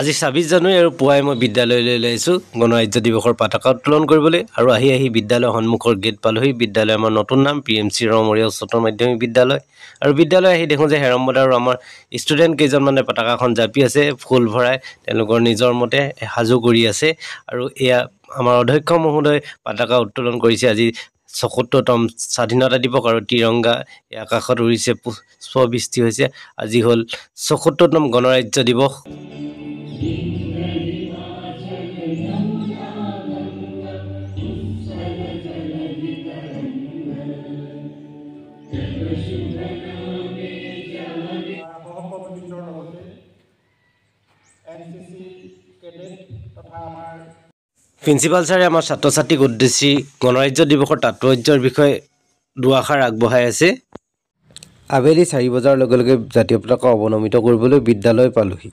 আজি 26 জানুৱাৰী আৰু পুৱাই মই বিদ্যালয়লৈ ওলাইছোঁ গণৰাজ্য দিৱসৰ পতাকা উত্তোলন কৰিবলৈ আৰু আহি বিদ্যালয়ৰ সন্মুখৰ গেট পালোহি। বিদ্যালয় আমাৰ নতুন নাম PMC ৰমৰীয়া উচ্চতৰ মাধ্যমিক বিদ্যালয়। আৰু বিদ্যালয় আহি দেখোঁ যে হেৰম্বত আৰু আমাৰ ষ্টুডেণ্ট কেইজনমানে পতাকাখন জাপি আছে, ফুল ভৰাই তেওঁলোকৰ নিজৰ মতে সাজু কৰি আছে। আৰু এয়া আমাৰ অধ্যক্ষ মহোদয় পতাকা উত্তোলন কৰিছে। আজি ৭৪তম স্বাধীনতা দিৱস আৰু তিৰংগা এই আকাশত উৰিছে, পুষ্পবৃষ্টি হৈছে। আজি হ'ল ৭৪তম গণৰাজ্য দিৱস। প্ৰিন্সিপাল ছাৰে আমাৰ ছাত্ৰ ছাত্ৰীক উদ্দেশ্যি গণৰাজ্য দিৱসৰ তাৎপৰ্যৰ বিষয়ে দুআষাৰ আগবঢ়াই আছে। আবেলি 4 বজাৰ লগে লগে জাতীয় পতাকা অৱনমিত কৰিবলৈ বিদ্যালয় পালোহি।